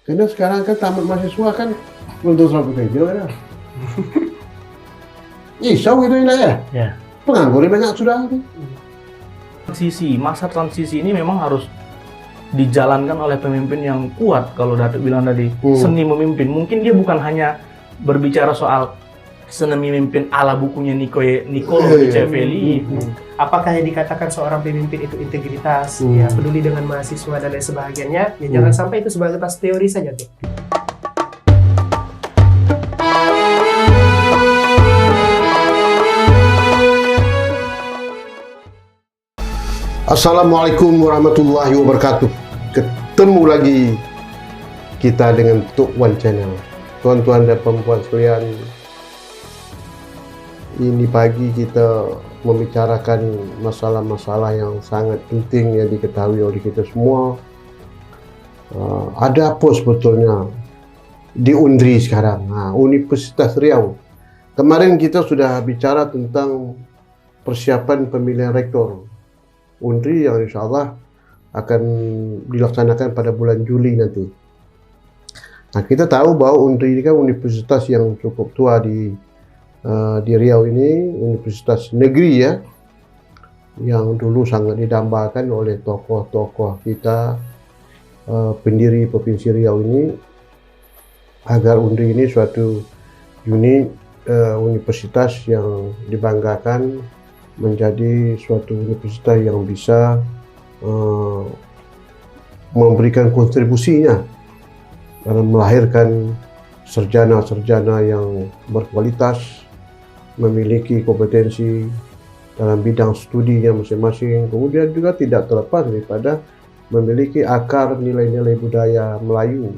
Karena sekarang kan tamat mahasiswa kan untuk selalu bekerja kan. Isau gitu ya. Ya. Pengangguran banyak sudah. Masa transisi ini memang harus dijalankan oleh pemimpin yang kuat. Kalau Datuk bilang tadi, seni memimpin. Mungkin dia bukan hanya berbicara soal seni memimpin ala bukunya Nicolo Machiavelli. Apakah yang dikatakan seorang pemimpin itu integritas, ya peduli dengan mahasiswa dan lain sebagainya, ya jangan sampai itu sebatas teori saja tuh. Assalamualaikum warahmatullahi wabarakatuh. Ketemu lagi kita dengan Tuk Wan Channel. Tuan-tuan dan perempuan sekalian, ini pagi kita membicarakan masalah-masalah yang sangat penting yang diketahui oleh kita semua. Ada apa sebetulnya di UNDRI sekarang? Universitas Riau. Kemarin kita sudah bicara tentang persiapan pemilihan rektor UNDRI yang insyaAllah akan dilaksanakan pada bulan Juli nanti. Nah, kita tahu bahwa UNDRI ini kan universitas yang cukup tua di Riau ini, universitas negeri ya, yang dulu sangat didambakan oleh tokoh-tokoh kita, pendiri Provinsi Riau ini, agar UNDRI ini suatu unit universitas yang dibanggakan, menjadi suatu universitas yang bisa memberikan kontribusinya dalam melahirkan sarjana-sarjana yang berkualitas, memiliki kompetensi dalam bidang studinya masing-masing, kemudian juga tidak terlepas daripada memiliki akar nilai-nilai budaya Melayu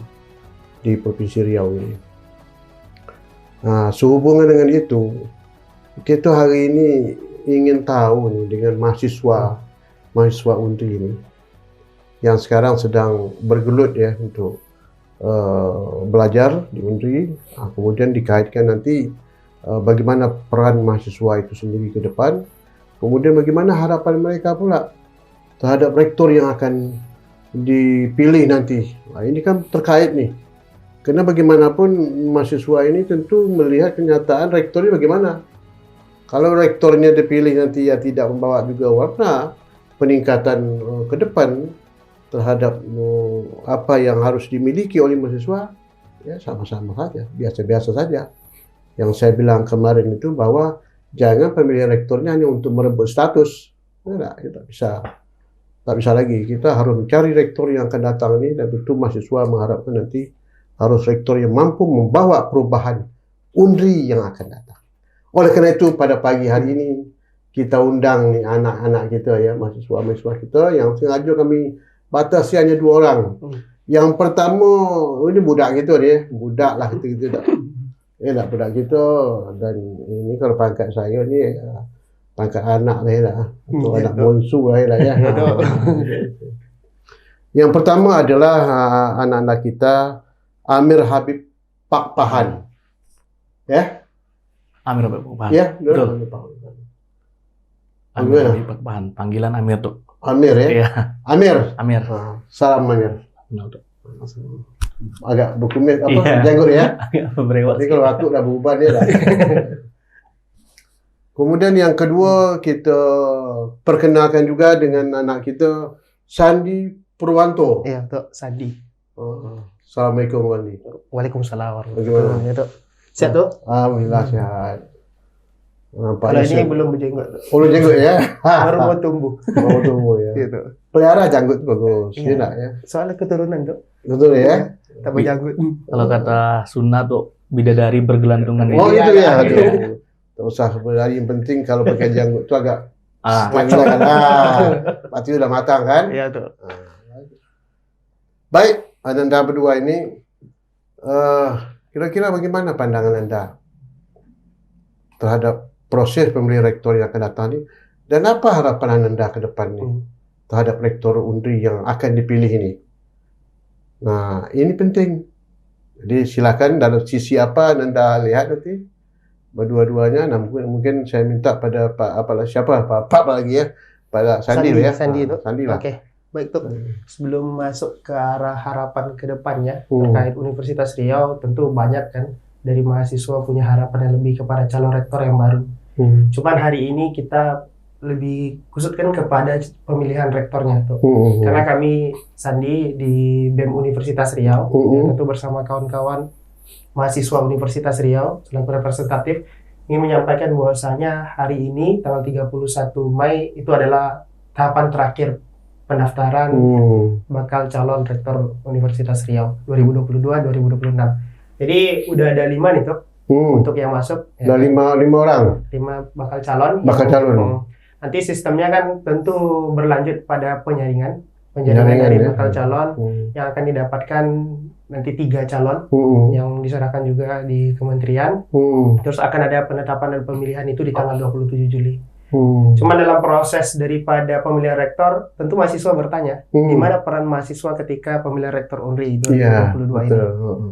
di Provinsi Riau ini. Nah, sehubungan dengan itu, kita hari ini ingin tahu nih dengan mahasiswa UNDRI ini yang sekarang sedang bergelut ya untuk belajar di UNDRI, kemudian dikaitkan nanti bagaimana peran mahasiswa itu sendiri ke depan, kemudian bagaimana harapan mereka pula terhadap rektor yang akan dipilih nanti. Nah, ini kan terkait nih, karena bagaimanapun mahasiswa ini tentu melihat kenyataan rektornya bagaimana. Kalau rektornya dipilih nanti ya tidak membawa juga warna peningkatan ke depan terhadap apa yang harus dimiliki oleh mahasiswa, ya sama-sama saja, biasa-biasa saja. Yang saya bilang kemarin itu bahwa jangan pemilihan rektornya hanya untuk merebut status, tidak bisa lagi. Kita harus mencari rektor yang akan datang ini, dan tentu mahasiswa mengharapkan nanti harus rektor yang mampu membawa perubahan UNDRI yang akan datang. Oleh karena itu pada pagi hari ini kita undang nih anak-anak kita ya, mahasiswa-mahasiswa kita yang sengaja kami batasi hanya 2 orang. Yang pertama ini budak kita dia, budak lah kita. Budak kita, dan ini kalau pangkat saya ni pangkat anak lah atau anak bonsu lah ya. Yang pertama adalah anak-anak kita Amir Habib Pak Pahan. Ya. Amir Habib Pak Pahan. Ya, betul. Amir Amir. Habib Pak Pahan. Panggilan Amir tuh. Amir ya. Iya. Amir. Salam Amir. Agak berkumis janggut ya. Agak berewak. Tapi kalau waktu dah berubah dia dah. Kemudian yang kedua kita perkenalkan juga dengan anak kita Sandi Purwanto. Iya, Tuk Sandi. Assalamualaikum Wandi. Waalaikumsalam warahmatullahi wabarakatuh. Sehat tuh? Alhamdulillah sehat. Kalau ini belum berjenggot. Belum jenggot ya? Baru mau tumbuh. Mau tumbuh ya. Gitu. Pelihara janggut bagus. Iya. Enak ya. Soalnya keturunan tuh. Betul ya? Tak berjanggut. Kalau kata Sunda tuh bidadari bergelantungan. Oh Iya, itu ya. iya. Tak usah sebenarnya, yang penting kalau pakai janggut itu agak Matang. mati udah matang kan? Iya tuh. Baik, Anda berdua ini kira-kira bagaimana pandangan Anda terhadap proses pemilihan rektor yang akan datang ini, dan apa harapan Anda ke depan nih terhadap rektor UNDRI yang akan dipilih ini? Nah, ini penting. Jadi silakan dalam sisi apa Anda lihat nanti berdua-duanya. Nah, mungkin saya minta pada Pak lagi ya, pada Sandi lah ya. Sandi itu. Sandi lah. Oke. Baik tuh, sebelum masuk ke arah harapan ke depannya Hmm. terkait Universitas Riau, tentu banyak kan dari mahasiswa punya harapan yang lebih kepada calon rektor yang baru. Cuman hari ini kita lebih khususkan kepada pemilihan rektornya tuh. Karena kami Sandi di BEM Universitas Riau, ya, tentu bersama kawan-kawan mahasiswa Universitas Riau selaku representatif ingin menyampaikan bahwasanya hari ini tanggal 31 Mei itu adalah tahapan terakhir pendaftaran bakal calon rektor Universitas Riau 2022-2026. Jadi udah ada 5 nih tuh untuk yang masuk. Ada Ya, 5 orang 5 bakal calon. bakal calon. Nanti sistemnya kan tentu berlanjut pada penyaringan Penyaringan, dari ya. bakal calon yang akan didapatkan nanti 3 calon yang diserahkan juga di kementerian. Terus akan ada penetapan dan pemilihan itu di tanggal 27 Juli. Cuma dalam proses daripada pemilihan rektor, tentu mahasiswa bertanya, di mana peran mahasiswa ketika pemilihan rektor UNRI 2022 ini.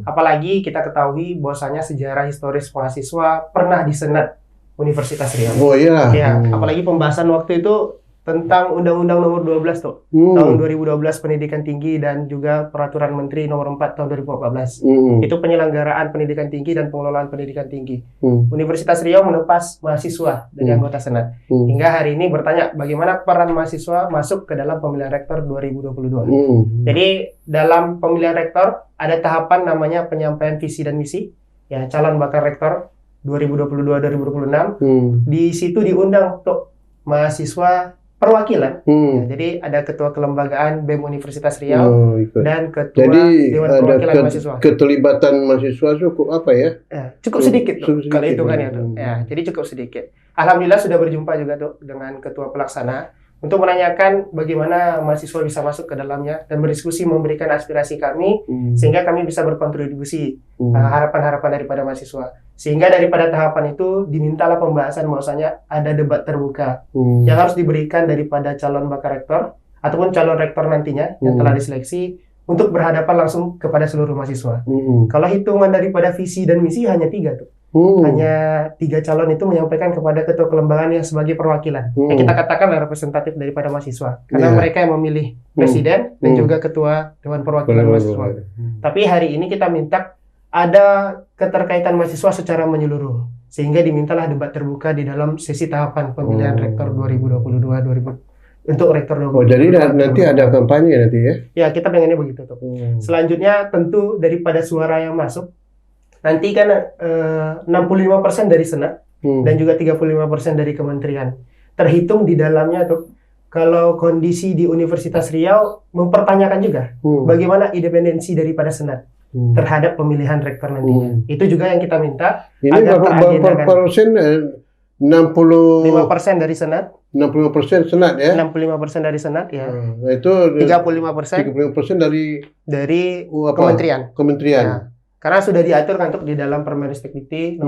Apalagi kita ketahui bahwasanya sejarah historis mahasiswa pernah di Senat Universitas Riau. Oh iya. Ya, apalagi pembahasan waktu itu tentang Undang-Undang Nomor 12 tuh, tahun 2012 Pendidikan Tinggi dan juga Peraturan Menteri Nomor 4 tahun 2014. Itu penyelenggaraan pendidikan tinggi dan pengelolaan pendidikan tinggi. Universitas Riau melepas mahasiswa dari anggota Senat. Hingga hari ini bertanya bagaimana peran mahasiswa masuk ke dalam pemilihan rektor 2022. Jadi dalam pemilihan rektor ada tahapan namanya penyampaian visi dan misi. Ya, calon bakal rektor 2022-2026. Di situ diundang untuk mahasiswa perwakilan. Ya, jadi ada ketua kelembagaan BEM Universitas Riau dan ketua Jadi Dewan ada Perwakilan Mahasiswa. keterlibatan mahasiswa cukup apa ya? Ya, cukup sedikit tuh, Cukup kalau sedikit, hitungannya tuh. Ya, jadi cukup sedikit. Alhamdulillah sudah berjumpa juga tuh dengan ketua pelaksana untuk menanyakan bagaimana mahasiswa bisa masuk ke dalamnya dan berdiskusi memberikan aspirasi kami sehingga kami bisa berkontribusi harapan-harapan daripada mahasiswa. Sehingga daripada tahapan itu dimintalah pembahasan bahwasanya ada debat terbuka yang harus diberikan daripada calon bakal rektor ataupun calon rektor nantinya yang telah diseleksi untuk berhadapan langsung kepada seluruh mahasiswa. Kalau hitungan daripada visi dan misi hanya 3 tuh. Hanya 3 calon itu menyampaikan kepada ketua kelembagaan yang sebagai perwakilan. Yang kita katakan representatif daripada mahasiswa. Karena mereka yang memilih presiden dan juga ketua Dewan Perwakilan Mahasiswa. Tapi hari ini kita minta ada keterkaitan mahasiswa secara menyeluruh. Sehingga dimintalah debat terbuka di dalam sesi tahapan pemilihan rektor 2022-2000 untuk rektor 2022. Oh, jadi nanti ada kampanye nanti ya? Ya, kita pengennya begitu tuh. Selanjutnya tentu daripada suara yang masuk nanti kan 65% dari Senat dan juga 35% dari kementerian. Terhitung di dalamnya tuh kalau kondisi di Universitas Riau mempertanyakan juga bagaimana independensi daripada Senat terhadap pemilihan rektor nantinya. Itu juga yang kita minta. Ini berapa persen? 5% dari Senat. 65% Senat ya? 65% dari Senat ya. Itu 35% dari kementerian. Kementerian. Ya. Karena sudah diatur kan di dalam Permendikbud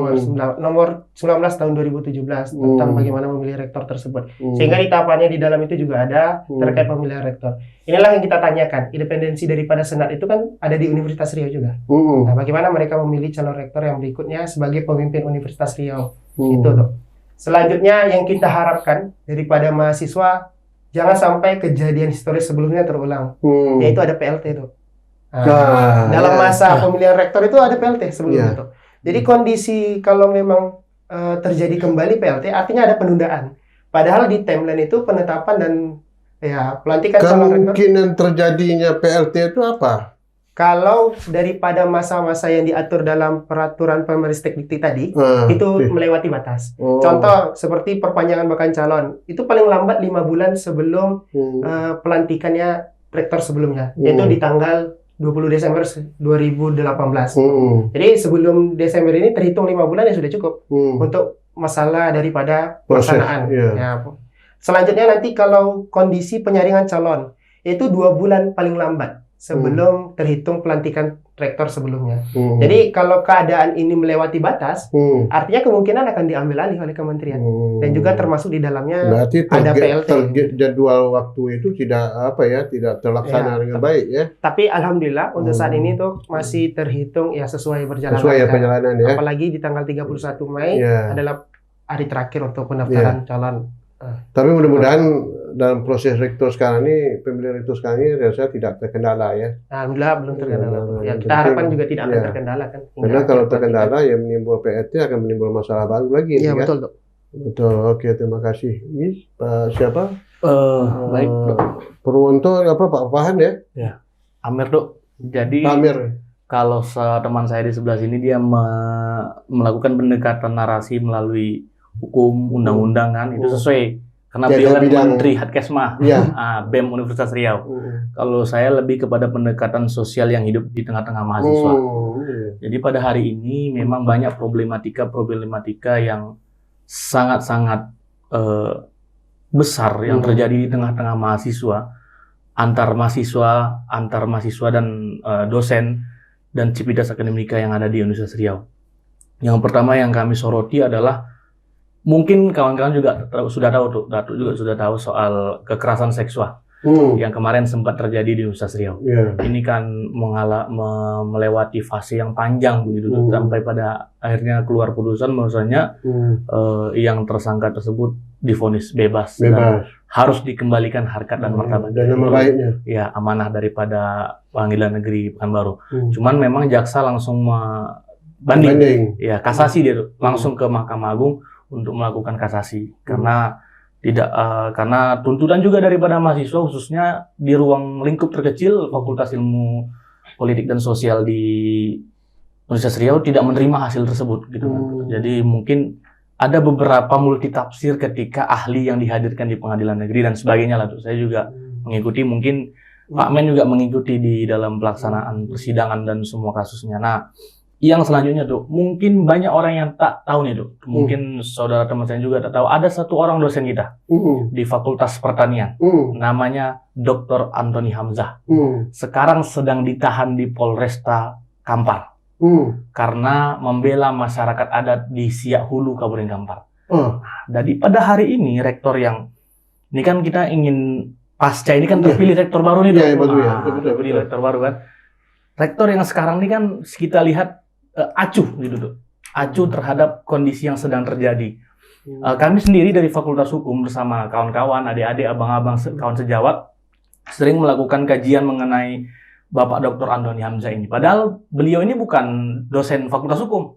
nomor 19 tahun 2017 tentang bagaimana memilih rektor tersebut. Sehingga di tahapannya di dalam itu juga ada terkait pemilihan rektor. Inilah yang kita tanyakan, independensi daripada Senat itu kan ada di Universitas Riau juga. Nah, bagaimana mereka memilih calon rektor yang berikutnya sebagai pemimpin Universitas Riau. Itu tuh. Selanjutnya yang kita harapkan daripada mahasiswa jangan sampai kejadian historis sebelumnya terulang. Yaitu ada PLT tuh. Dalam masa pemilihan rektor itu ada PLT sebelumnya tuh. Jadi kondisi kalau memang terjadi kembali PLT artinya ada penundaan. Padahal di timeline itu penetapan dan ya pelantikan calon rektor. Kemungkinan terjadinya PLT itu apa? Kalau daripada masa-masa yang diatur dalam peraturan Permendikbud tadi itu melewati batas. Contoh seperti perpanjangan bakal calon itu paling lambat 5 bulan sebelum pelantikannya rektor sebelumnya, yaitu di tanggal 20 Desember 2018. Jadi sebelum Desember ini terhitung 5 bulan ya sudah cukup untuk masalah daripada pelaksanaan. Ya. Selanjutnya nanti kalau kondisi penyaringan calon itu 2 bulan paling lambat sebelum terhitung pelantikan rektor sebelumnya. Jadi kalau keadaan ini melewati batas, artinya kemungkinan akan diambil alih oleh kementerian dan juga termasuk di dalamnya berarti ada PLT. Jadwal waktu itu tidak tidak terlaksana dengan baik ya. Tapi alhamdulillah untuk saat ini tuh masih terhitung ya sesuai berjalan sesuai perjalanan ya. Apalagi di tanggal 31 Mei adalah hari terakhir untuk pendaftaran calon. Tapi mudah-mudahan dalam proses rektor sekarang ini, pemilihan rektor sekarang ini saya tidak terkendala ya. Alhamdulillah belum terkendala. Ya, Ya, yang kita harapkan penting, juga tidak akan ya. terkendala kan. Karena kalau terkendala ya menimbul PRT akan menimbul masalah baru lagi. Iya, kan? betul, Dok. Betul. Oke, terima kasih. Ini Pak siapa? Baik, Dok. Purwonto apa Pak Fahan ya? Amir, Dok. Jadi Pak Amir. kalau teman saya di sebelah sini dia melakukan pendekatan narasi melalui hukum, undang-undang kan, itu sesuai. Karena Jaga beliau kan bidang. Menteri Hadkesma, Iya. BEM Universitas Riau. Kalau saya lebih kepada pendekatan sosial yang hidup di tengah-tengah mahasiswa. Iya. Jadi pada hari ini memang banyak problematika yang sangat-sangat besar yang terjadi di tengah-tengah mahasiswa, antar mahasiswa dan dosen dan Civitas Akademika yang ada di Universitas Riau. Yang pertama yang kami soroti adalah mungkin kawan-kawan juga sudah tahu tuh, Datuk juga sudah tahu soal kekerasan seksual yang kemarin sempat terjadi di Universitas Riau. Iya. Ini kan melewati fase yang panjang begitu tuh, sampai pada akhirnya keluar putusan bahwasanya yang tersangka tersebut divonis bebas dan harus dikembalikan harkat dan martabat. Dan nama baiknya. Ya, amanah daripada Pengadilan Negeri Pekanbaru. Cuman memang jaksa langsung banding. Ya, kasasi dia tuh, langsung ke Mahkamah Agung untuk melakukan kasasi karena karena tuntutan juga daripada mahasiswa khususnya di ruang lingkup terkecil Fakultas Ilmu Politik dan Sosial di Universitas Riau tidak menerima hasil tersebut gitu kan. Jadi mungkin ada beberapa multitafsir ketika ahli yang dihadirkan di pengadilan negeri dan sebagainya lah tuh. Saya juga mengikuti, mungkin Pak Men juga mengikuti di dalam pelaksanaan persidangan dan semua kasusnya. Nah, yang selanjutnya tuh, mungkin banyak orang yang tak tahu nih tuh. Mungkin saudara teman saya juga tak tahu. Ada satu orang dosen kita di Fakultas Pertanian, namanya Dr. Antoni Hamzah. Sekarang sedang ditahan di Polresta Kampar karena membela masyarakat adat di Siak Hulu, Kabupaten Kampar. Jadi pada hari ini rektor yang ini kan kita ingin pasca ini kan terpilih rektor baru nih, Iya, betul ya. terpilih rektor baru kan. Rektor yang sekarang ini kan kita lihat acuh gitu tuh, acuh terhadap kondisi yang sedang terjadi. Kami sendiri dari Fakultas Hukum bersama kawan-kawan, adik-adik, abang-abang, kawan sejawat sering melakukan kajian mengenai Bapak Dr. Antoni Hamzah ini. Padahal beliau ini bukan dosen Fakultas Hukum,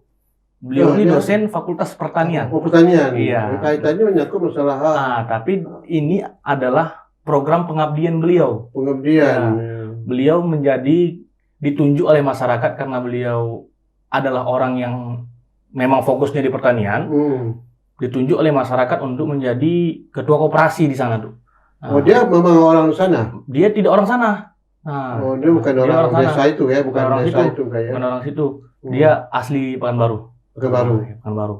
beliau ini dosen Fakultas Pertanian. Pertanian. Iya. Kaitannya menyangkut masalah Tapi ini adalah program pengabdian beliau. pengabdian. Beliau ditunjuk oleh masyarakat karena beliau adalah orang yang memang fokusnya di pertanian, ditunjuk oleh masyarakat untuk menjadi ketua koperasi di sana tuh. Dia memang orang sana? Dia tidak orang sana. Dia bukan orang desa itu ya, bukan orang desa situ. itu kayak. Bukan orang situ. Dia asli Pekanbaru. Pekanbaru.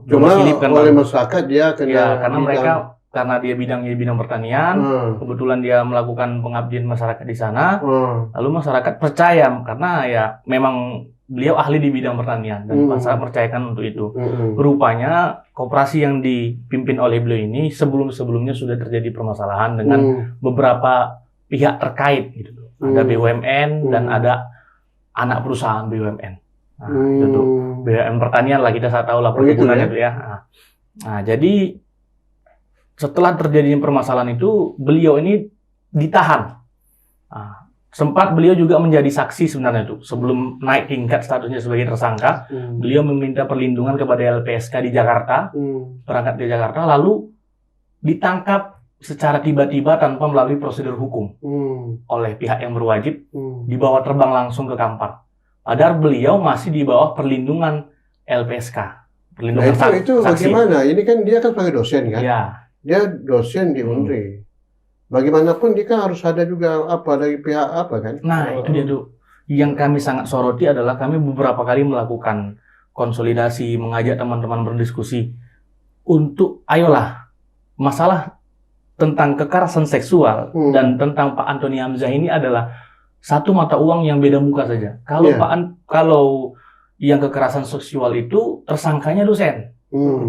Cuma Domisili Pekanbaru. oleh masyarakat dia kena karena dia bidangnya bidang pertanian, kebetulan dia melakukan pengabdian masyarakat di sana, lalu masyarakat percaya karena ya memang beliau ahli di bidang pertanian dan masyarakat percayakan untuk itu. Rupanya koperasi yang dipimpin oleh beliau ini sebelum-sebelumnya sudah terjadi permasalahan dengan beberapa pihak terkait gitu. Ada BUMN dan ada anak perusahaan BUMN. Itu tuh BUMN pertanian lah, kita tahu lah perkebunannya itu ya. Nah, jadi setelah terjadinya permasalahan itu, beliau ini ditahan. Sempat beliau juga menjadi saksi sebenarnya tuh. Sebelum naik tingkat statusnya sebagai tersangka, beliau meminta perlindungan kepada LPSK di Jakarta, berangkat ke Jakarta, lalu ditangkap secara tiba-tiba tanpa melalui prosedur hukum oleh pihak yang berwajib, dibawa terbang langsung ke Kampar. Padahal beliau masih di bawah perlindungan LPSK. Perlindungan itu saksi. bagaimana? Ini kan dia kan sebagai dosen kan? Ya. Dia dosen di Unri. Bagaimanapun dia kan harus ada juga dari pihak apa kan? Nah, itu dia tuh. Yang kami sangat soroti adalah kami beberapa kali melakukan konsolidasi, mengajak teman-teman berdiskusi untuk ayolah masalah tentang kekerasan seksual dan tentang Pak Antoni Hamzah ini adalah satu mata uang yang beda muka saja. Kalau kalau yang kekerasan seksual itu tersangkanya dosen.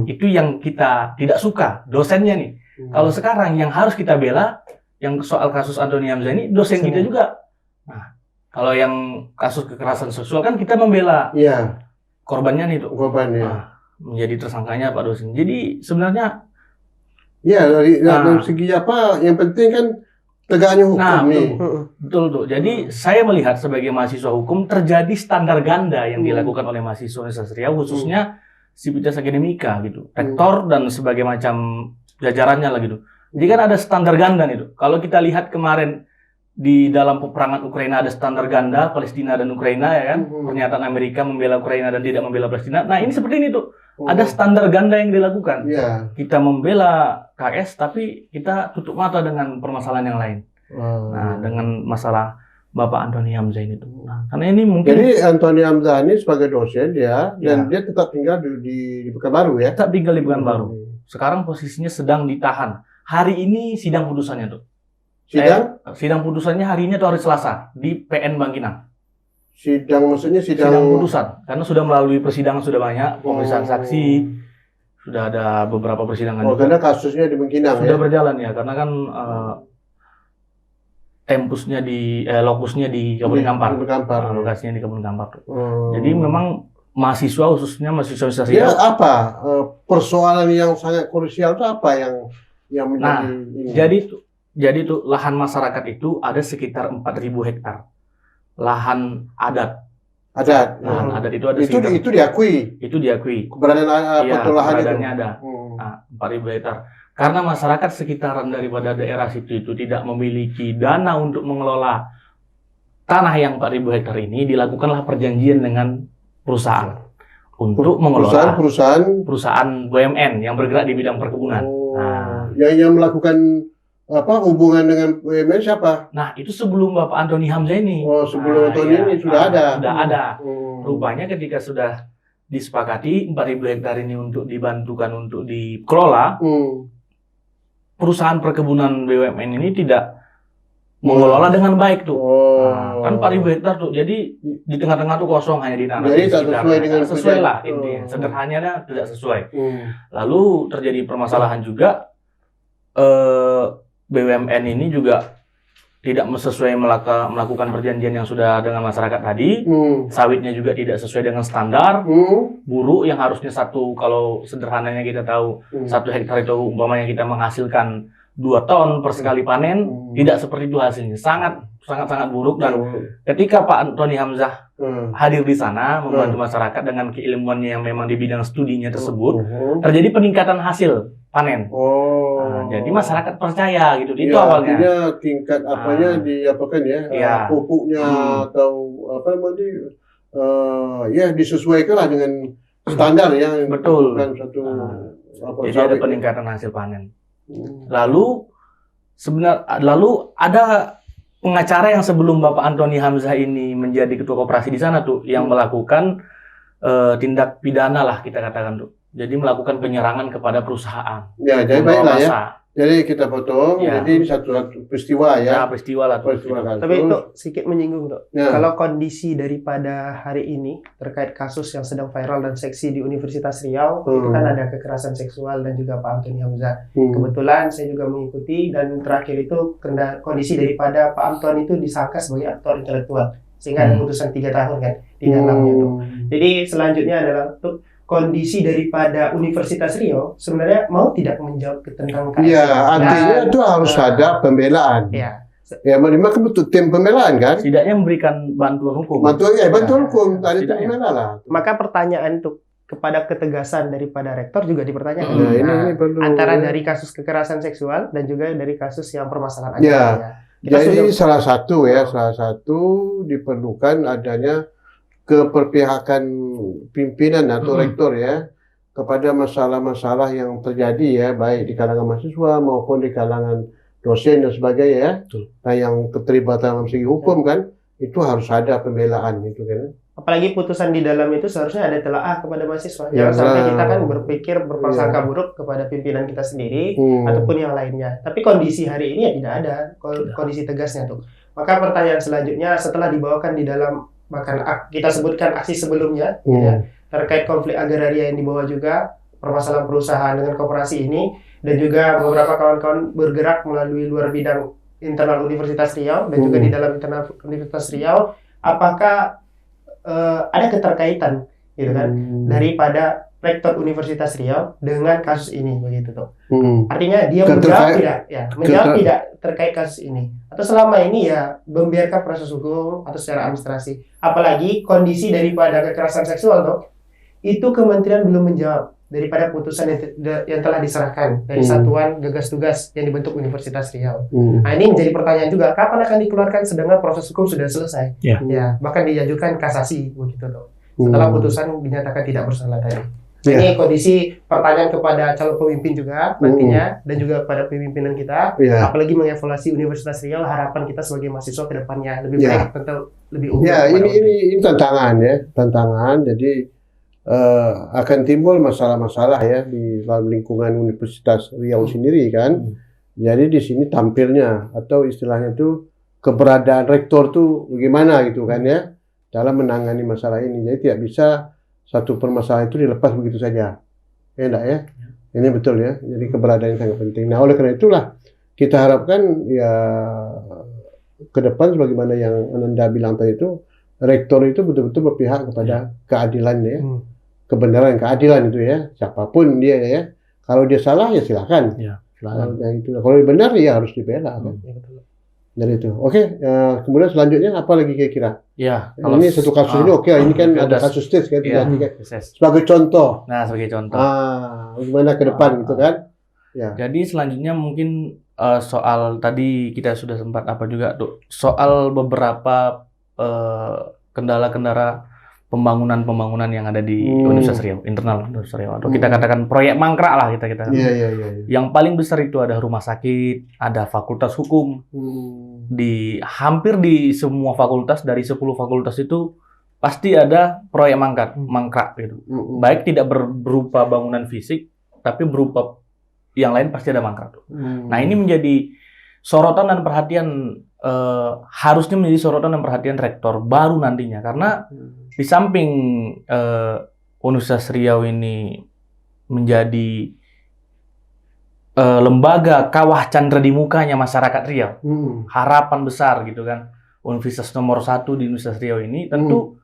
Itu yang kita tidak suka, dosennya nih. Kalau sekarang yang harus kita bela, yang soal kasus Antoni Hamzah ini, dosen kita juga. Nah, kalau yang kasus kekerasan seksual kan kita membela korbannya nih tuh. Korbannya. Menjadi tersangkanya Pak dosen. Jadi sebenarnya Ya, dari segi apa, yang penting kan tegaknya hukum Nah, nih. betul tuh. Jadi saya melihat sebagai mahasiswa hukum terjadi standar ganda yang dilakukan oleh mahasiswa Universitas Riau, khususnya Sivitas Akademika gitu, rektor dan sebagai macam jajarannya lah gitu. Jadi kan ada standar ganda nih tuh. Kalau kita lihat kemarin di dalam peperangan Ukraina ada standar ganda Palestina dan Ukraina ya kan, pernyataan Amerika membela Ukraina dan tidak membela Palestina. Nah ini seperti ini tuh. Ada standar ganda yang dilakukan. Ya. Kita membela KS, tapi kita tutup mata dengan permasalahan yang lain. Nah, dengan masalah Bapak Antoni Hamzah ini tuh. Nah, karena ini mungkin. Jadi Antoni Hamzah ini sebagai dosen dia, dan dia tetap tinggal di Pekanbaru ya? Tetap tinggal di Pekanbaru. Sekarang posisinya sedang ditahan. Hari ini sidang putusannya tuh. Sidang putusannya hari ini atau hari Selasa di PN Bangkinang. Sidang maksudnya sidang putusan, karena sudah melalui persidangan sudah banyak, pemeriksaan saksi, sudah ada beberapa persidangan. Karena kasusnya di Bangkinang sudah berjalan ya, karena kan tempusnya lokusnya di Kabupaten Kampar, lokasinya di Kabupaten Kampar. Jadi memang mahasiswa khususnya mahasiswa Riau. Ya apa persoalan yang sangat krusial itu apa yang menjadi jadi tuh lahan masyarakat itu ada sekitar 4.000 hektar. Lahan adat. Lahan adat itu ada itu diakui. Itu diakui. Keberadaan keberadaannya ada. 4.000 hektar. Karena masyarakat sekitaran daripada daerah situ itu tidak memiliki dana untuk mengelola tanah yang 4.000 hektar ini, dilakukanlah perjanjian dengan perusahaan untuk mengelola perusahaan BUMN yang bergerak di bidang perkebunan. Yang melakukan hubungan dengan BUMN siapa? Nah, itu sebelum Bapak Antoni Hamzah ini. Sebelum Antoni ini sudah ada. Sudah ada. Rupanya ketika sudah disepakati 4.000 hektar ini untuk dibantukan untuk dikelola, perusahaan perkebunan BUMN ini tidak mengelola dengan baik tuh. Kan 4.000 hektar tuh. Jadi di tengah-tengah tuh kosong hanya di tanah. Jadi tak sesuai dengan sesuai lah intinya. Sederhananya tidak sesuai. Lalu terjadi permasalahan juga. BUMN ini juga tidak sesuai melakukan perjanjian yang sudah dengan masyarakat tadi. Sawitnya juga tidak sesuai dengan standar. Buruh yang harusnya kalau sederhananya kita tahu 1 hektar itu umpamanya kita menghasilkan 2 ton per sekali panen, tidak seperti itu hasilnya. Sangat buruk. Dan ketika Pak Antoni Hamzah hadir di sana membantu masyarakat dengan keilmuannya yang memang di bidang studinya tersebut, terjadi peningkatan hasil panen. Jadi masyarakat percaya gitu. Itu awalnya. Artinya tingkat apanya diapakan ya, pupuknya atau apa namanya, disesuaikan lah dengan standar ya. Betul. Jadi ada sawit. peningkatan hasil panen. Lalu ada pengacara yang sebelum Bapak Antoni Hamzah ini menjadi ketua koperasi di sana tuh yang melakukan tindak pidana lah kita katakan tuh. Jadi melakukan penyerangan kepada perusahaan. Ya, jadi baiklah ya. Jadi kita potong. Jadi ini satu peristiwa ya. Peristiwa lah tuh. Tapi itu sedikit menyinggung tuh. Kalau kondisi daripada hari ini terkait kasus yang sedang viral dan seksi di Universitas Riau, itu kan ada kekerasan seksual dan juga Pak Antoni Hamzah. Kebetulan saya juga mengikuti dan terakhir itu kondisi daripada Pak Antoni itu disangka sebagai aktor intelektual. Sehingga ada putusan 3 tahun kan di dalamnya tuh. Jadi selanjutnya adalah tuh kondisi daripada Universitas Riau sebenarnya mau tidak menjawab tentang kasus. Iya, artinya itu harus ada pembelaan. Iya. Ya, minimal kan betul tim pembelaan kan? Setidaknya memberikan bantuan hukum. Bantuan hukum, tadi itu pembelaan lah. Maka pertanyaan tuh kepada ketegasan daripada rektor juga dipertanyakan. Ini perlu, antara dari kasus kekerasan seksual dan juga dari kasus yang permasalahan agama. Jadi salah satu diperlukan adanya keperpihakan pimpinan atau rektor ya kepada masalah-masalah yang terjadi ya, baik di kalangan mahasiswa maupun di kalangan dosen dan sebagainya ya. Nah, yang keterlibatan dalam segi hukum kan itu harus ada pembelaan itu kan. Apalagi putusan di dalam itu seharusnya ada telaah kepada mahasiswa. Jangan sampai kita kan berpikir berprasangka buruk kepada pimpinan kita sendiri ataupun yang lainnya. Tapi kondisi hari ini ya tidak ada kondisi tegasnya tuh. Maka pertanyaan selanjutnya setelah dibawakan di dalam bahkan kita sebutkan aksi sebelumnya ya, terkait konflik agraria yang dibawa juga permasalahan perusahaan dengan koperasi ini dan juga beberapa kawan-kawan bergerak melalui luar bidang internal Universitas Riau dan juga di dalam internal Universitas Riau, apakah ada keterkaitan gitu kan daripada Rektor Universitas Riau dengan kasus ini begitu tuh. Hmm. Artinya dia menjawab tidak terkait kasus ini. Atau selama ini ya membiarkan proses hukum atau secara administrasi. Apalagi kondisi daripada kekerasan seksual tuh, itu kementerian belum menjawab daripada putusan yang telah diserahkan dari Satuan Gagas Tugas yang dibentuk Universitas Riau. Nah ini menjadi pertanyaan juga, kapan akan dikeluarkan sedangkan proses hukum sudah selesai? Ya, bahkan diajukan kasasi begitu loh. Setelah putusan dinyatakan tidak bersalah tadi. Ini kondisi pertanyaan kepada calon pemimpin juga nantinya dan juga pada pemimpinan kita, apalagi mengevaluasi Universitas Riau, harapan kita sebagai mahasiswa ke depannya lebih baik tentu lebih unggul. Ya, ini tantangan ya, tantangan. Jadi akan timbul masalah-masalah ya di dalam lingkungan Universitas Riau sendiri kan. Jadi di sini tampilnya atau istilahnya itu keberadaan rektor tuh bagaimana gitu kan ya dalam menangani masalah ini. Jadi tidak bisa satu permasalahan itu dilepas begitu saja. Ya enggak ya? Ini betul ya. Jadi keberadaan yang sangat penting. Nah, oleh karena itulah kita harapkan ya ke depan sebagaimana yang Ananda bilang tadi itu, rektor itu betul-betul berpihak kepada keadilan ya. Kebenaran, keadilan itu ya. Siapapun dia ya. Kalau dia salah ya silakan. Ya, silakan. Kalau benar ya harus dibela kan. Dari itu. Oke, kemudian selanjutnya apa lagi kira-kira? Ya, ini satu kasus ini ini kan ada kasus tes kan, sebagai contoh. Nah, sebagai contoh. Gimana ke depan gitu kan? Ya. Jadi selanjutnya mungkin soal tadi kita sudah sempat juga tuh soal beberapa kendala-kendala pembangunan yang ada di Universitas Riau, internal Universitas Riau, atau kita katakan proyek mangkrak lah kita katakan. Yang paling besar itu ada rumah sakit, ada fakultas hukum. Di hampir di semua fakultas, dari 10 fakultas itu pasti ada proyek mangkrak gitu. Baik tidak berupa bangunan fisik, tapi berupa yang lain pasti ada mangkrak tuh. Nah, ini menjadi sorotan dan perhatian, harusnya menjadi sorotan dan perhatian rektor baru nantinya, karena di samping Universitas Riau ini menjadi lembaga kawah candra di mukanya masyarakat Riau, harapan besar gitu kan, universitas nomor 1 di Universitas Riau ini tentu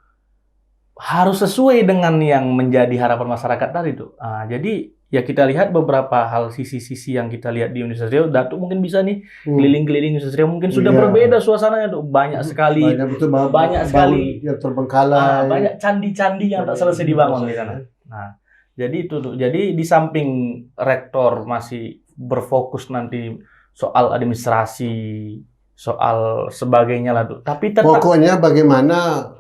harus sesuai dengan yang menjadi harapan masyarakat tadi tuh. Jadi ya kita lihat beberapa hal sisi-sisi yang kita lihat di Universitas Riau. Datuk mungkin bisa nih keliling-keliling Universitas Riau, mungkin sudah berbeda suasananya tuh, banyak sekali, banyak sekali yang terbengkalai, banyak candi-candi yang tak selesai dibangun di sana. Nah, jadi itu tuh. Jadi di samping rektor masih berfokus nanti soal administrasi, soal sebagainya lah tuh. Tapi tetap pokoknya bagaimana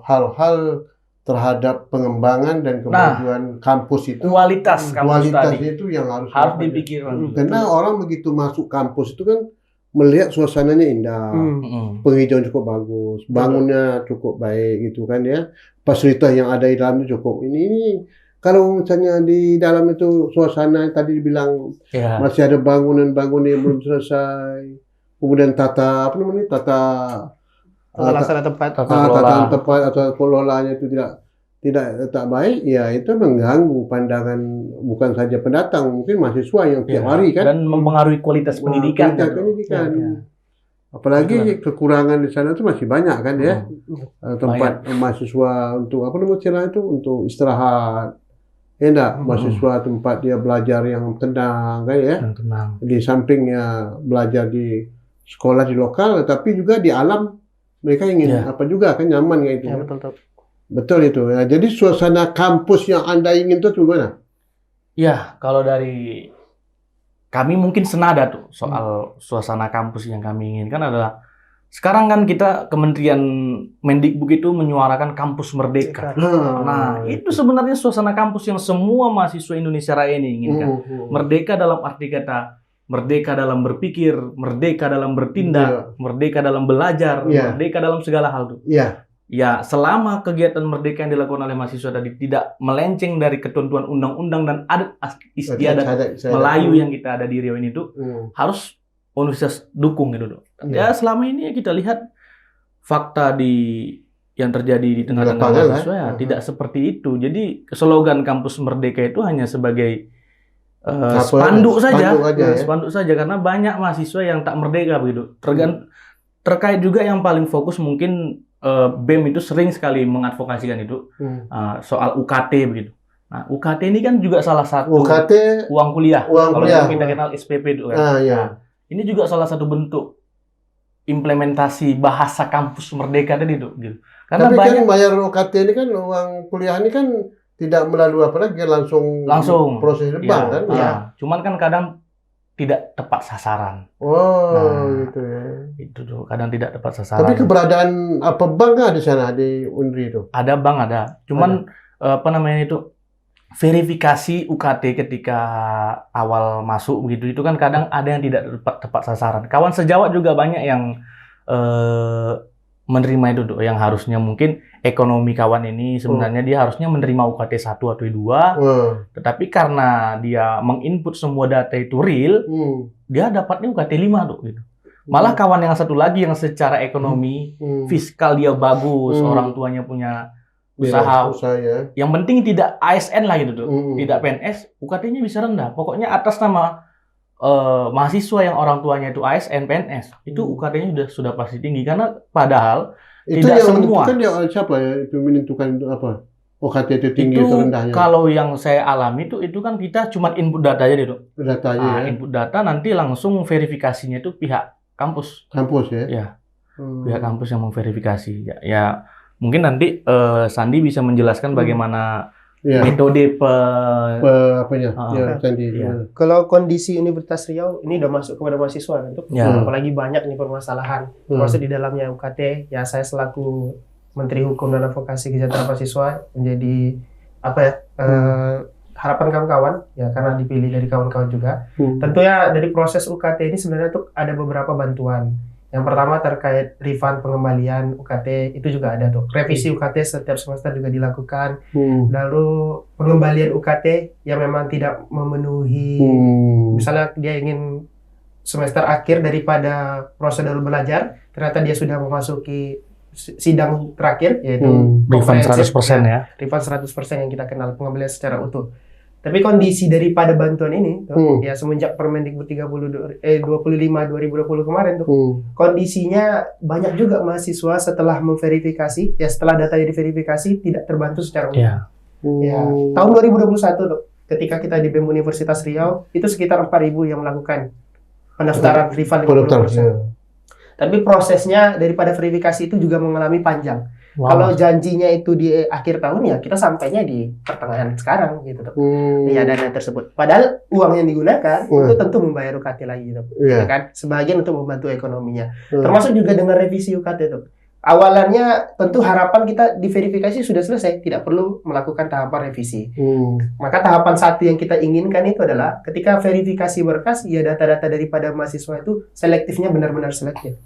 hal-hal terhadap pengembangan dan kemajuan kampus itu, kualitasnya itu yang harus dipikirkan. Karena orang begitu masuk kampus itu kan melihat suasananya indah, penghijauan cukup bagus, bangunnya cukup baik gitu kan ya, fasilitas yang ada di dalam itu cukup. Ini kalau misalnya di dalam itu suasana tadi dibilang masih ada bangunan-bangunan yang belum selesai, kemudian tata tempat atau kelolanya itu tidak baik, ya itu mengganggu pandangan bukan saja pendatang, mungkin mahasiswa yang tiap hari kan, dan mempengaruhi kualitas pendidikan. Apalagi kekurangan di sana itu masih banyak kan ya, tempat mahasiswa untuk untuk istirahat, mahasiswa tempat dia belajar yang tenang kan ya, di sampingnya belajar di sekolah di lokal, tapi juga di alam. Mereka ingin juga kan, nyaman kayak itu. Ya, betul itu. Ya, jadi suasana kampus yang Anda ingin itu gimana? Ya, kalau dari kami mungkin senada tuh soal suasana kampus yang kami inginkan adalah sekarang kan kita Kementerian Mendikbud itu menyuarakan kampus merdeka. Nah, itu sebenarnya suasana kampus yang semua mahasiswa Indonesia Raya ini inginkan. Merdeka dalam arti kata merdeka dalam berpikir, merdeka dalam bertindak, merdeka dalam belajar, merdeka dalam segala hal tuh. Ya, selama kegiatan merdeka yang dilakukan oleh mahasiswa tadi tidak melenceng dari ketentuan undang-undang dan adat istiadat Melayu yang kita ada di Riau ini tuh, harus universitas dukung gitu tuh. Ya, selama ini kita lihat fakta yang terjadi di tengah-tengah mahasiswa tidak seperti itu. Jadi slogan kampus merdeka itu hanya sebagai spanduk saja karena banyak mahasiswa yang tak merdeka begitu. Terkait juga yang paling fokus mungkin BEM itu sering sekali mengadvokasikan itu soal UKT begitu. Nah, UKT ini kan juga salah satu UKT uang kuliah. uang Kalau kuliah. yang kita kenal SPP itu kan. Ya. Nah, ini juga salah satu bentuk implementasi bahasa kampus merdeka tadi tuh, gitu. Karena Tapi banyak kan bayar UKT ini kan uang kuliah ini kan tidak melalui apa lagi langsung proses di bank kan? ya. Ya. Cuman kan kadang tidak tepat sasaran. Oh, Nah, gitu ya. Itu tuh kadang tidak tepat sasaran. Tapi keberadaan apa bank nggak di sana di Unri itu? Ada bang ada. Cuman apa namanya itu verifikasi UKT ketika awal masuk begitu itu kan kadang ada yang tidak tepat sasaran. Kawan sejawat juga banyak yang menerima itu tuh, yang harusnya mungkin ekonomi kawan ini sebenarnya dia harusnya menerima UKT 1 atau 2, tetapi karena dia menginput semua data itu real, dia dapatnya UKT 5 tuh gitu. Malah kawan yang satu lagi yang secara ekonomi fiskal dia bagus, orang tuanya punya usaha, ya. yang penting tidak ASN lah gitu tuh, tidak PNS, UKT-nya bisa rendah. Pokoknya atas nama mahasiswa yang orang tuanya itu ASN, PNS, itu UKT-nya sudah pasti tinggi. Karena padahal itu tidak yang semua. menentukan ya, siapa ya itu menentukan itu apa? UKT itu tinggi Itu atau rendahnya? kalau yang saya alami itu kan kita cuma input data aja itu. Datanya ya. Input data nanti langsung verifikasinya itu pihak kampus. Kampus ya? Ya. Pihak kampus yang memverifikasi. Ya mungkin nanti Sandi bisa menjelaskan bagaimana metode Sandi. Kalau kondisi Universitas Riau ini udah masuk kepada mahasiswa kan, apalagi banyak nih permasalahan termasuk di dalamnya UKT. Ya saya selaku Menteri Hukum dan Advokasi Kesejahteraan Mahasiswa menjadi harapan kawan-kawan ya, karena dipilih dari kawan-kawan juga. Tentunya dari proses UKT ini sebenarnya tuh ada beberapa bantuan. Yang pertama terkait refund pengembalian UKT itu juga ada tuh. Revisi UKT setiap semester juga dilakukan. Lalu pengembalian UKT yang memang tidak memenuhi, misalnya dia ingin semester akhir daripada prosedur belajar, ternyata dia sudah memasuki sidang terakhir yaitu refund 100% ya. Refund 100% yang kita kenal, pengembalian secara utuh. Tapi kondisi daripada bantuan ini ya semenjak Permendikbud 25 2020 kemarin kondisinya banyak juga mahasiswa setelah memverifikasi ya, setelah datanya diverifikasi tidak terbantu secara utuh. Ya, tahun 2021 ketika kita di BEM Universitas Riau itu sekitar 4.000 yang melakukan pendaftaran refund 50%. Tapi prosesnya daripada verifikasi itu juga mengalami panjang. Kalau janjinya itu di akhir tahun ya kita sampainya di pertengahan sekarang gitu tuh. Ya dana tersebut. Padahal uang yang digunakan itu tentu membayar UKT lagi gitu. Ya kan? Sebagian untuk membantu ekonominya. Termasuk juga dengan revisi UKT tuh. Awalannya tentu harapan kita diverifikasi sudah selesai, tidak perlu melakukan tahapan revisi. Maka tahapan satu yang kita inginkan itu adalah ketika verifikasi berkas, ya data-data daripada mahasiswa itu selektifnya benar-benar selektif.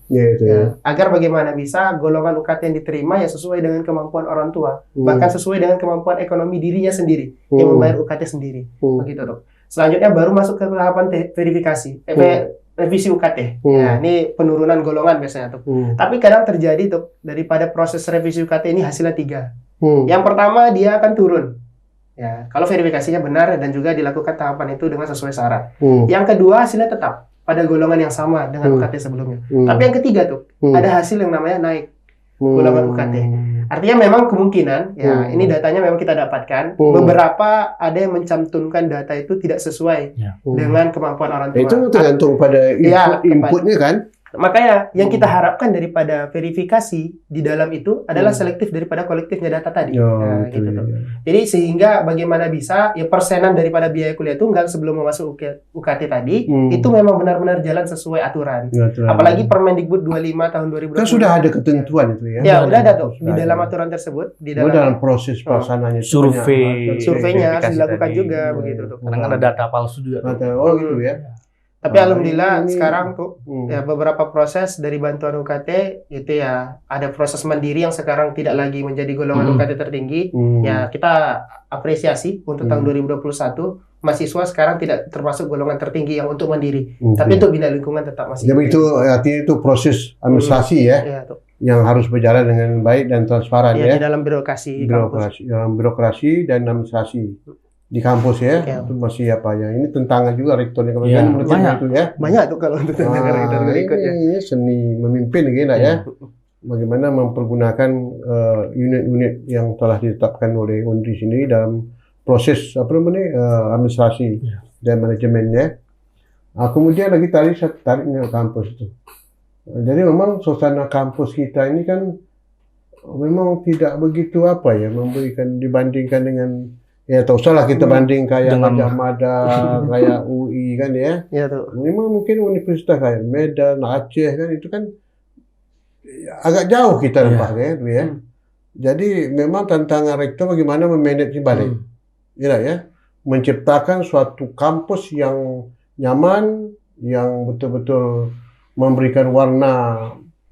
Agar bagaimana bisa golongan UKT yang diterima ya sesuai dengan kemampuan orang tua, bahkan sesuai dengan kemampuan ekonomi dirinya sendiri, yang membayar UKT sendiri. Begitu tuh. Selanjutnya baru masuk ke tahapan verifikasi. Revisi UKT. Ya, ini penurunan golongan biasanya tuh. Tapi kadang terjadi tuh daripada proses revisi UKT ini hasilnya 3. Yang pertama dia akan turun. Ya, kalau verifikasinya benar dan juga dilakukan tahapan itu dengan sesuai syarat. Yang kedua hasilnya tetap pada golongan yang sama dengan UKT sebelumnya. Tapi yang ketiga tuh ada hasil yang namanya naik golongan UKT. Artinya memang kemungkinan ya ini datanya memang kita dapatkan beberapa ada yang mencantumkan data itu tidak sesuai dengan kemampuan orang tua. Itu tergantung pada inputnya kan. Makanya yang kita harapkan daripada verifikasi di dalam itu adalah selektif daripada kolektifnya data tadi. Gitu tuh. Jadi sehingga bagaimana bisa ya persenan daripada biaya kuliah tunggal sebelum masuk UKT tadi itu memang benar-benar jalan sesuai aturan. Apalagi Permendikbud 25 tahun 2020. Kan sudah ada ketentuan itu ya. Ya, udah ada tuh di dalam aturan tersebut, di dalam proses pelaksanaannya surveinya harus dilakukan juga begitu tuh. Karena ada data palsu juga. Gitu ya. Tapi alhamdulillah sekarang tuh ya beberapa proses dari bantuan UKT itu ya ada proses mandiri yang sekarang tidak lagi menjadi golongan UKT tertinggi. Ya kita apresiasi untuk tahun 2021 mahasiswa sekarang tidak termasuk golongan tertinggi yang untuk mandiri. Tapi untuk bina lingkungan tetap masih. Jadi itu artinya itu proses administrasi ya. Yang harus berjalan dengan baik dan transparan ya. Di dalam birokrasi dan administrasi di kampus ya. Itu masih apa ya? Ini tantangan juga rektornya kalau banyak itu ya. Banyak tuh kalau untuk tantangan rektor berikutnya. Ini seni memimpin gitu ya. Bagaimana mempergunakan unit-unit yang telah ditetapkan oleh Undri sini dalam proses administrasi Ya. dan manajemennya. Kemudian lagi saya tariknya kampus itu. Jadi memang suasana kampus kita ini kan memang tidak begitu memberikan dibandingkan dengan tak usahlah kita banding kayak Dengan- Gajah Mada, kayak UI kan ya. Iya tuh. Memang mungkin universitas kayak Medan, Aceh kan itu kan agak jauh kita nampaknya ya. Jadi memang tantangan rektor bagaimana memanage balik. Ya, menciptakan suatu kampus yang nyaman, yang betul-betul memberikan warna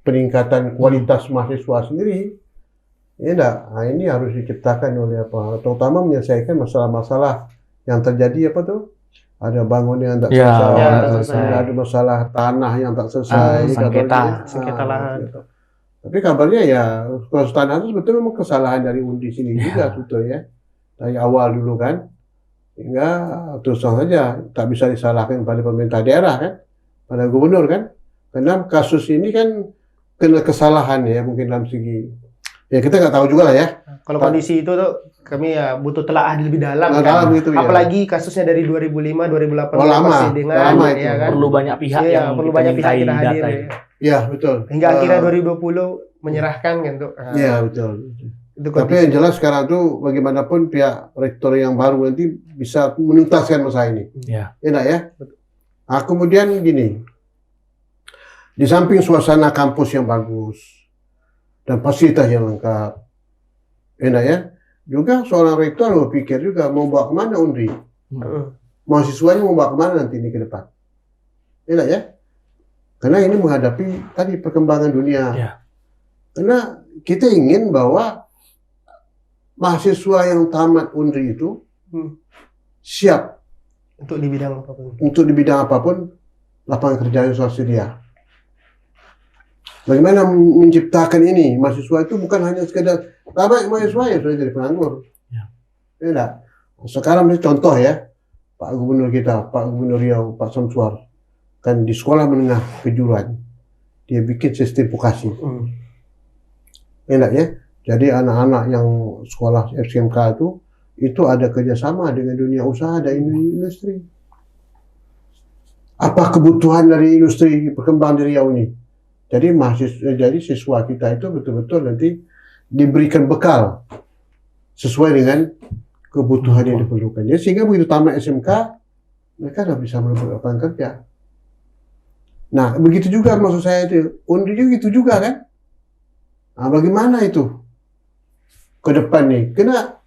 peningkatan kualitas mahasiswa sendiri. Ya enggak? Nah, ini harus diciptakan oleh terutama menyelesaikan masalah-masalah yang terjadi ada bangunan yang tak Ya, selesai, tak selesai. ada masalah tanah yang tak selesai, sengketa. Sengketa lahan. gitu. Tapi kabarnya ya kalau tanah itu sebetulnya memang kesalahan dari Undi sini juga sebetulnya dari awal dulu kan. Hingga terus saja tak bisa disalahkan pada pemerintah daerah kan, pada gubernur kan, karena kasus ini kan kena kesalahan ya mungkin dalam segi ya kita nggak tahu juga lah ya. Kalau kondisi itu tuh kami ya butuh telaah lebih dalam kan. Dalam gitu ya. Apalagi kasusnya dari 2005 2008 lama. masih dengan Lama itu. ya kan. Perlu banyak pihak Iya, yang perlu kita banyak pihak mintai kita hadir data ya. itu. Iya betul. Hingga akhirnya 2020 menyerahkan kan tuh. Iya betul. Itu Tapi yang jelas sekarang tuh bagaimanapun pihak rektor yang baru nanti bisa menuntaskan masalah ini. Ya. Enak ya. Kemudian gini, di samping suasana kampus yang bagus dan fasilitas yang lengkap, enak ya. Juga seorang rektor berpikir juga mau bawa kemana Undri, mahasiswanya mau bawa kemana nanti ini ke depan, enak ya. Karena ini menghadapi tadi perkembangan dunia. Ya. Karena kita ingin bahwa mahasiswa yang tamat Undri itu siap untuk di bidang apapun. untuk di bidang apapun lapangan kerja yang sudah sedia. Bagaimana menciptakan ini mahasiswa itu bukan hanya sekedar tamat mahasiswa ya sudah jadi penganggur. Ya. Tidak. Sekarang ini contoh ya Pak Gubernur kita, Pak Gubernur Riau, Pak Samsuar kan di sekolah menengah kejuruan dia bikin sistem vokasi. Enak ya. Jadi anak-anak yang sekolah SMK itu ada kerjasama dengan dunia usaha dan industri. Apa kebutuhan dari industri perkembangan di Riau ini? Jadi siswa kita itu betul-betul nanti diberikan bekal sesuai dengan kebutuhan yang diperlukan. Jadi sehingga begitu tamat SMK mereka sudah bisa merebut lapangan kerja. Nah begitu juga maksud saya itu Undri juga gitu juga kan? Nah, bagaimana itu ke depan nih? Kena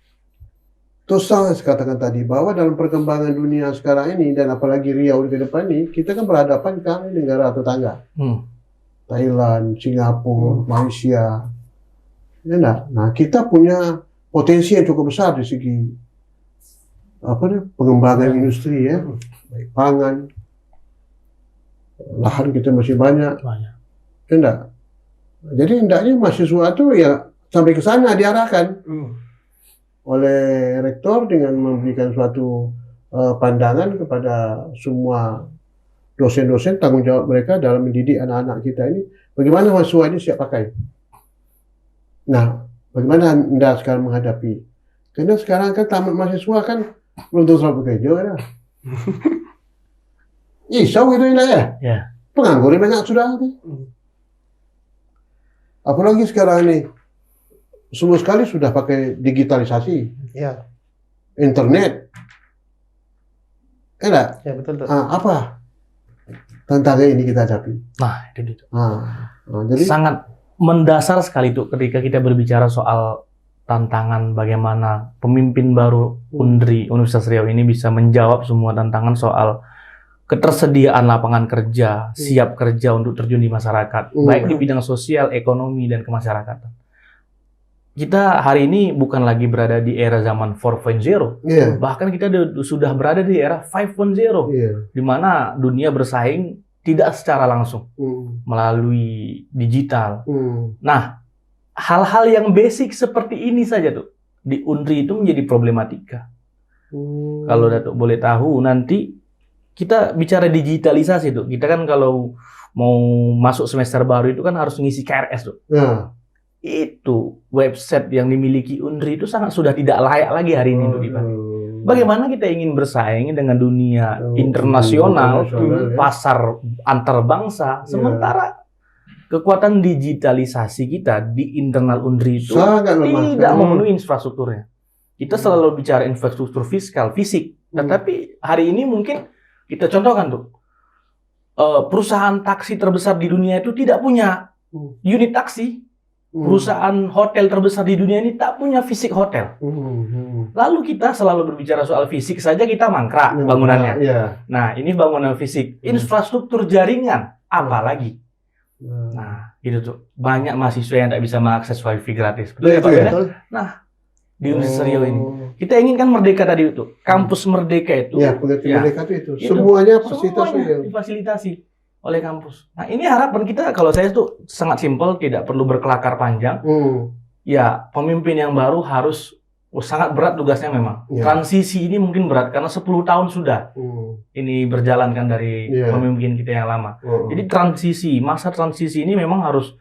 terus saya katakan tadi bahwa dalam perkembangan dunia sekarang ini dan apalagi Riau ke depan ini kita kan berhadapan dengan negara tetangga. Thailand, Singapura, Malaysia. Ya enggak? Nah, kita punya potensi yang cukup besar di segi pengembangan industri ya, baik pangan, lahan kita masih banyak. Ya enggak? Jadi hendaknya mahasiswa itu ya sampai ke sana diarahkan oleh rektor dengan memberikan suatu pandangan kepada semua dosen-dosen tanggung jawab mereka dalam mendidik anak-anak kita ini bagaimana mahasiswa ini siap pakai. Nah, bagaimana Anda sekarang menghadapi? Karena sekarang kan tamat mahasiswa kan belum tentu selalu bekerja kan. Isau gitu ya. Ya. Penganggur banyak sudah. Apalagi sekarang ini semua sekali sudah pakai digitalisasi. Ya. Internet. Enggak? Ya betul tuh. Apa tantangan ini kita hadapi? Nah, itu dia. Jadi Sangat mendasar sekali tuh ketika kita berbicara soal tantangan bagaimana pemimpin baru Undri Universitas Riau ini bisa menjawab semua tantangan soal ketersediaan lapangan kerja, siap kerja untuk terjun di masyarakat, baik di bidang sosial, ekonomi, dan kemasyarakatan. Kita hari ini bukan lagi berada di era zaman 4.0, bahkan kita sudah berada di era 5.0, di mana dunia bersaing tidak secara langsung melalui digital. Nah, hal-hal yang basic seperti ini saja tuh di Undri itu menjadi problematika. Kalau Datuk boleh tahu nanti kita bicara digitalisasi tuh. Kita kan kalau mau masuk semester baru itu kan harus ngisi KRS tuh. Itu website yang dimiliki Undri itu sudah tidak layak lagi hari ini tuh, Dipan. Bagaimana kita ingin bersaing dengan dunia internasional, internasional, ya. pasar antar bangsa, sementara kekuatan digitalisasi kita di internal UNDRI itu Sangat lemah. tidak memenuhi infrastrukturnya. Kita selalu bicara infrastruktur fiskal, fisik, tetapi hari ini mungkin kita contohkan tuh, perusahaan taksi terbesar di dunia itu tidak punya unit taksi. Perusahaan hotel terbesar di dunia ini tak punya fisik hotel. Lalu kita selalu berbicara soal fisik saja kita mangkrak bangunannya. Nah, ini bangunan fisik. Infrastruktur jaringan, apalagi? Nah, itu tuh. Banyak mahasiswa yang tak bisa mengakses wifi gratis. Betul ya, Pak? Betul. Nah, di Universitas Riau ini. Kita inginkan merdeka tadi itu. Kampus merdeka itu. Ya, merdeka itu. Semuanya difasilitasi oleh kampus. Nah, ini harapan kita, kalau saya tuh sangat simpel, tidak perlu berkelakar panjang. Ya, pemimpin yang baru harus sangat berat tugasnya memang. Transisi ini mungkin berat karena 10 tahun sudah ini berjalan kan dari pemimpin kita yang lama. Jadi masa transisi ini memang harus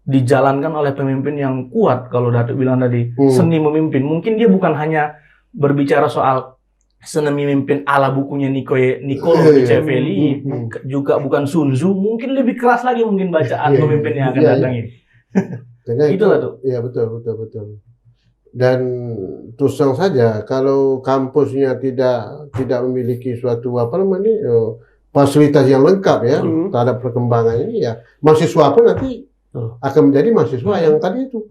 dijalankan oleh pemimpin yang kuat. Kalau Datuk bilang tadi, seni memimpin. Mungkin dia bukan hanya berbicara soal seni memimpin ala bukunya Niccolo Machiavelli, juga bukan Sun Tzu, mungkin lebih keras lagi mungkin bacaan pemimpin yang akan datang ini. Itulah tuh. Iya, betul. Dan terus terang saja, kalau kampusnya tidak memiliki suatu fasilitas yang lengkap ya terhadap perkembangan ini, ya mahasiswa pun nanti akan menjadi mahasiswa yang tadi itu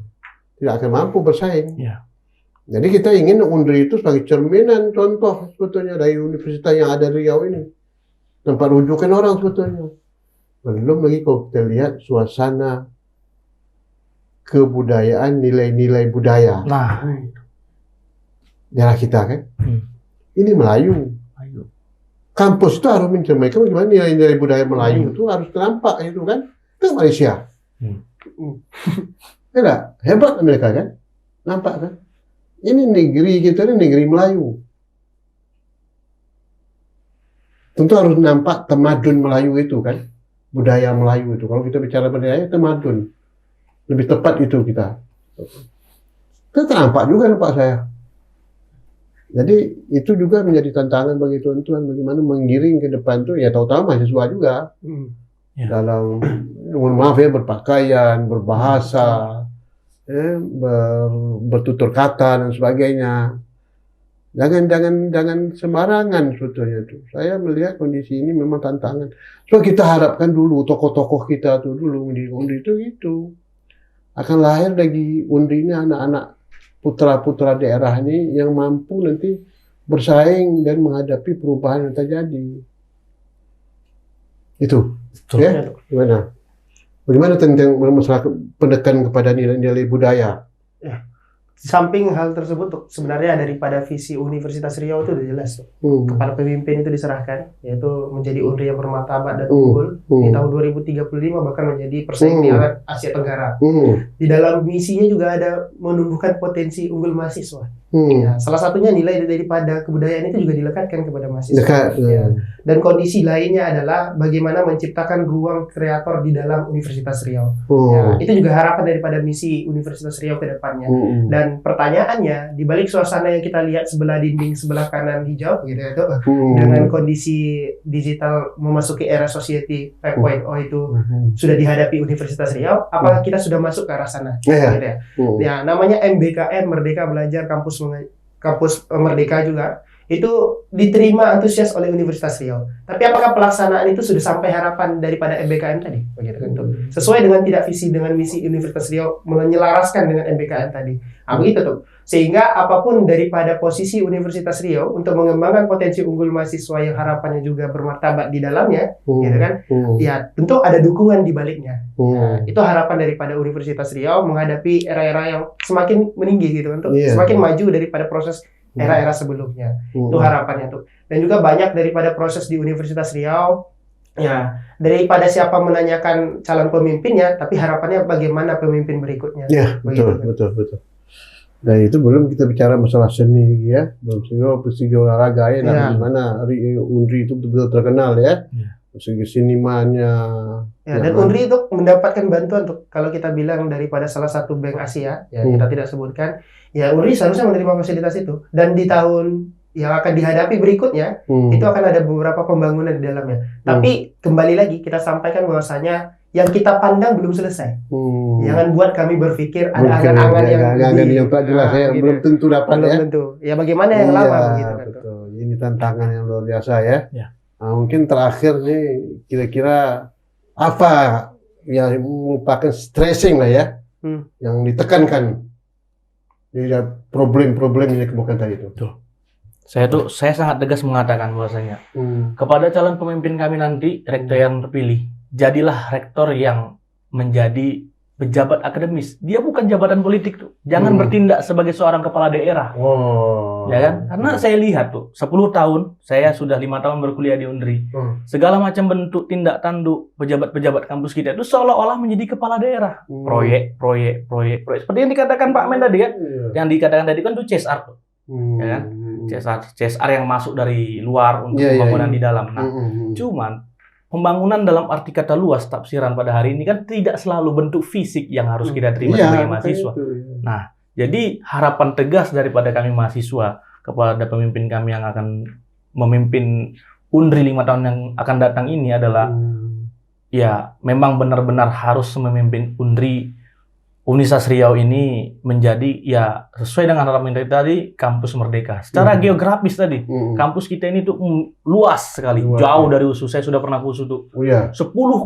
tidak akan mampu bersaing. Jadi kita ingin UNDRI itu sebagai cerminan contoh sebetulnya dari universitas yang ada di Riau ini, tempat rujukan orang sebetulnya. Belum lagi kalau kita lihat suasana kebudayaan, nilai-nilai budaya. Nah, daerah kita kan, ini Melayu. Kampus itu harus mencerminkan bagaimana nilai-nilai budaya Melayu itu harus nampak itu kan, ke Malaysia. Tidak, hebat mereka kan, nampak kan. Ini negeri kita, ini negeri Melayu. Tentu harus nampak tamadun Melayu itu kan, budaya Melayu itu. Kalau kita bicara budaya, tamadun. Lebih tepat itu kita. Itu nampak juga nampak saya. Jadi itu juga menjadi tantangan bagi tuan-tuan bagaimana menggiring ke depan tuh ya tahu-tahu mahasiswa juga. Dalam maaf ya berpakaian, berbahasa, bertutur kata dan sebagainya. Jangan sembarangan sebetulnya itu. Saya melihat kondisi ini memang tantangan. So kita harapkan dulu tokoh-tokoh kita tuh dulu di UNDRI itu gitu. Akan lahir dari UNDRI ini anak-anak putra-putra daerah ini yang mampu nanti bersaing dan menghadapi perubahan yang terjadi. Itu. Ya? Gimana? Bagaimana tentang masalah pendekan kepada nilai-nilai budaya? Ya. Di samping hal tersebut, sebenarnya daripada visi Universitas Riau itu udah jelas. Kepala pemimpin itu diserahkan, yaitu menjadi UNDRI yang bermartabat dan unggul di tahun 2035, bahkan menjadi persaing di Asia Tenggara. Di dalam misinya juga ada menumbuhkan potensi unggul mahasiswa. Ya, salah satunya nilai daripada kebudayaan itu juga dilekatkan kepada mahasiswa. Dan kondisi lainnya adalah bagaimana menciptakan ruang kreator di dalam Universitas Riau. Ya, itu juga harapan daripada misi Universitas Riau ke depannya. Dan pertanyaannya, di balik suasana yang kita lihat sebelah dinding sebelah kanan hijau gitu ya, dengan kondisi digital memasuki era society 5.0 itu sudah dihadapi Universitas Riau, apakah kita sudah masuk ke arah sana? Gitu ya. Ya, namanya MBKM, Merdeka Belajar Kampus Merdeka juga, itu diterima antusias oleh Universitas Riau. Tapi apakah pelaksanaan itu sudah sampai harapan daripada MBKM tadi? Begitu kan, tuh. Sesuai dengan tidak visi dengan misi Universitas Riau menyelaraskan dengan MBKM tadi. Begitu tuh. Sehingga apapun daripada posisi Universitas Riau untuk mengembangkan potensi unggul mahasiswa yang harapannya juga bermartabat di dalamnya, gitu kan? Ya, tentu ada dukungan di baliknya. Nah, itu harapan daripada Universitas Riau menghadapi era-era yang semakin meninggi gitu, untuk semakin maju daripada proses era-era sebelumnya. Itu harapannya tuh. Dan juga banyak daripada proses di Universitas Riau, ya, daripada siapa menanyakan calon pemimpinnya, tapi harapannya bagaimana pemimpin berikutnya. Ya, betul. Dan itu belum kita bicara masalah seni ya, belum segi olahraga ya, bagaimana UNDRI itu betul-betul terkenal ya. Segi senimannya. Ya, dan UNDRI itu mendapatkan bantuan tuh, kalau kita bilang daripada salah satu bank Asia, ya kita tidak sebutkan, ya UNDRI seharusnya menerima fasilitas itu. Dan di tahun yang akan dihadapi berikutnya, itu akan ada beberapa pembangunan di dalamnya. Tapi kembali lagi kita sampaikan bahwasanya yang kita pandang belum selesai. Jangan buat kami berpikir ada angan-angan yang tak jelas ya, gitu. belum tentu dapat Belum ya. tentu. Ya bagaimana yang lama begitu kan. Betul. Ini tantangan yang luar biasa ya. Ya. Nah, mungkin terakhir nih kira-kira apa yang merupakan stressing lah ya, yang ditekankan di problem-problem yang dikemukakan tadi itu. Saya sangat tegas mengatakan bahwasanya kepada calon pemimpin kami nanti, rektor yang terpilih, jadilah rektor yang menjadi pejabat akademis. Dia bukan jabatan politik tuh. Jangan bertindak sebagai seorang kepala daerah. Ya kan? Karena saya lihat tuh, 10 tahun, saya sudah 5 tahun berkuliah di Undri. Segala macam bentuk tindak tanduk pejabat-pejabat kampus kita itu seolah-olah menjadi kepala daerah. Proyek. Seperti yang dikatakan Pak Men tadi kan. Yang dikatakan tadi kan itu CSR tuh. Ya kan? CSR yang masuk dari luar untuk pembangunan di dalam. Nah, cuman pembangunan dalam arti kata luas tafsiran pada hari ini kan tidak selalu bentuk fisik yang harus kita terima sebagai mahasiswa. Nah, jadi harapan tegas daripada kami mahasiswa kepada pemimpin kami yang akan memimpin Undri 5 tahun yang akan datang ini adalah ya memang benar-benar harus memimpin Undri Universitas Riau ini menjadi ya sesuai dengan harapan kita tadi kampus merdeka. Secara geografis tadi, kampus kita ini tuh luas sekali, jauh dari USU. Saya sudah pernah ke USU tuh. 10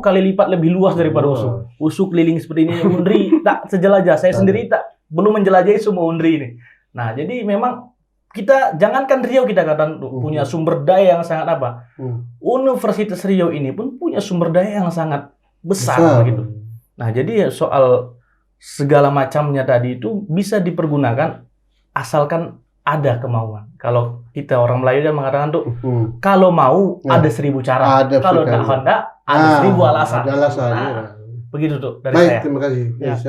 kali lipat lebih luas daripada USU. USU keliling seperti ini, Undri tak sejelajah. Saya sendiri belum menjelajahi semua Undri ini. Nah, jadi memang kita jangankan Riau kita katakan punya sumber daya yang sangat apa? Universitas Riau ini pun punya sumber daya yang sangat besar gitu. Nah, jadi soal segala macamnya tadi itu bisa dipergunakan asalkan ada kemauan. Kalau kita orang Melayu kan mengatakan tuh kalau mau ada 1000 cara. Kalau tak hendak ada 1000 alasan. Ada alasan. Begitu tuh dari Baik, saya. terima kasih.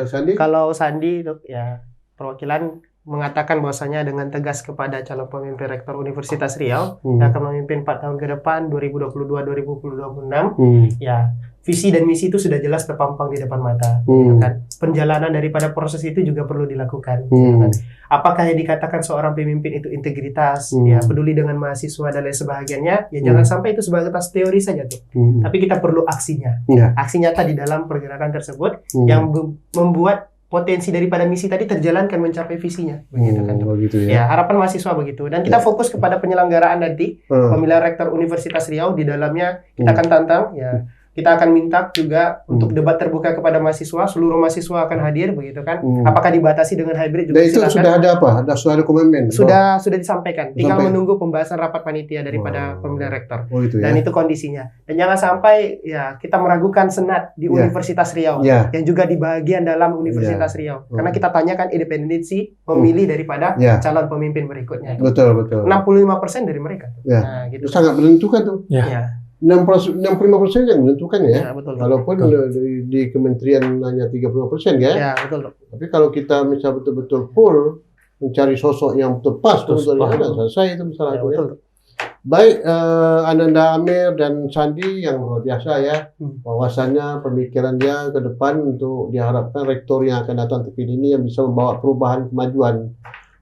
Sandi? Kalau Sandi ya perwakilan mengatakan bahwasanya dengan tegas kepada calon pemimpin rektor Universitas Riau yang akan memimpin 4 tahun ke depan 2022-2026 ya visi dan misi itu sudah jelas terpampang di depan mata gitu kan. Penjalanan daripada proses itu juga perlu dilakukan gitu kan. Apakah yang dikatakan seorang pemimpin itu integritas ya peduli dengan mahasiswa dan lain sebagainya ya jangan sampai itu sebatas teori saja tuh tapi kita perlu aksinya aksi nyata di dalam pergerakan tersebut yang membuat potensi daripada misi tadi terjalankan mencapai visinya begitu kan. Begitu ya harapan mahasiswa begitu dan kita fokus kepada penyelenggaraan nanti pemilihan rektor Universitas Riau di dalamnya kita akan tantang ya kita akan minta juga untuk debat terbuka kepada mahasiswa, seluruh mahasiswa akan hadir begitu kan. Apakah dibatasi dengan hybrid juga dan itu silakan. sudah ada apa? Sudah ada komitmen? Sudah disampaikan. Tinggal menunggu pembahasan rapat panitia daripada pemilihan rektor. Gitu dan itu kondisinya. Dan jangan sampai ya kita meragukan senat di Universitas Riau yang juga di bagian dalam Universitas Riau. Karena kita tanyakan independensi memilih daripada calon pemimpin berikutnya. Betul. 65% dari mereka. Nah, gitu. Sangat menentukan tuh. 65% yang menentukan ya. Betul. Walaupun di kementerian hanya 35% ya. Ya, betul. Tapi kalau kita misalnya betul-betul full mencari sosok yang tepat untuk selesai itu masalah itu. Betul. Baik, Ananda Amir dan Sandi yang luar biasa ya. Bahwasannya pemikiran dia ke depan untuk diharapkan rektor yang akan datang terpilih ini yang bisa membawa perubahan kemajuan.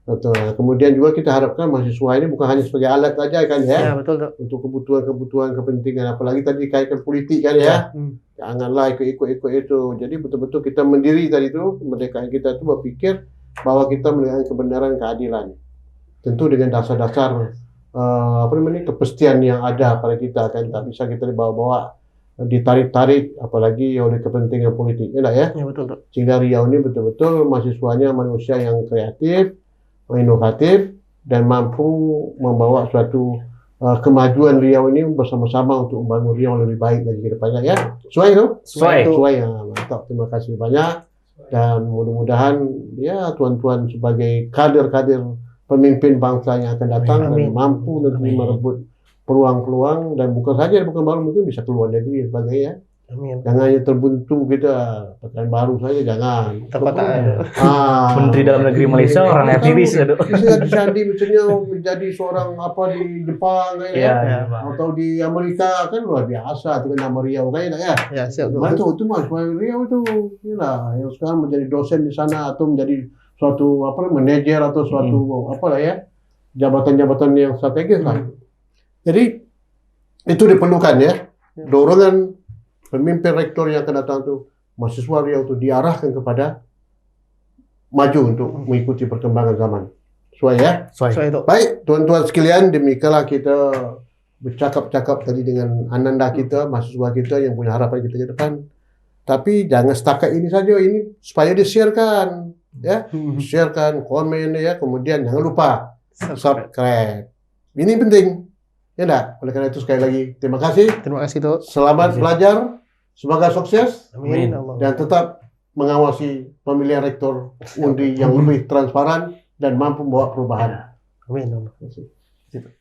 Betul. Kemudian juga kita harapkan mahasiswa ini bukan hanya sebagai alat saja kan ya. Ya, betul. Untuk kebutuhan kepentingan apalagi tadi dikaitkan politik kan ya. Janganlah ikut itu. Jadi betul-betul kita mendiri tadi itu kemerdekaan kita itu berpikir bahwa kita menegakkan kebenaran keadilan. Tentu dengan dasar-dasar kepastian yang ada pada kita kan tak bisa kita dibawa-bawa ditarik-tarik apalagi oleh kepentingan politik ya. Ya, betul. Sehingga Riau ini betul-betul mahasiswanya manusia yang kreatif, inovatif dan mampu membawa suatu kemajuan Riau ini bersama-sama untuk membangun Riau lebih baik lagi ke depannya ya. Sesuai itu? Sesuai ya, mantap. Terima kasih banyak dan mudah-mudahan ya tuan-tuan sebagai kader-kader pemimpin bangsa yang akan datang dan mampu nanti merebut peluang-peluang dan bukan baru mungkin bisa keluar negeri dan sebagainya. Jangan hanya terbuntu kita pekan baru saja jangan. Menteri Dalam Negeri Malaysia orang aktivis itu. Bisa Sandi misalnya menjadi seorang di Jepang atau di Amerika kan luar biasa dengan nama Riau kan ya. Ya, siap. Itu Mas Riau itu yang sekarang menjadi dosen di sana atau menjadi suatu manajer atau suatu jabatan-jabatan yang strategis lah. Jadi itu diperlukan ya, dorongan pemimpin rektor yang akan datang tuh mahasiswa yang untuk diarahkan kepada maju untuk mengikuti perkembangan zaman. Sesuai ya? So itu. Baik, tuan-tuan sekalian, demikianlah kita bercakap-cakap tadi dengan ananda kita, mahasiswa kita yang punya harapan kita ke depan. Tapi jangan setakat ini saja, ini supaya di-sharekan, ya, sharekan, komen ya, kemudian jangan lupa subscribe. Ini penting, ya enggak? Oleh karena itu sekali lagi terima kasih, Terima kasih Tok. selamat belajar, semoga sukses Amin. dan tetap mengawasi pemilihan rektor undi yang lebih transparan dan mampu membawa perubahan. Amin. Terima kasih.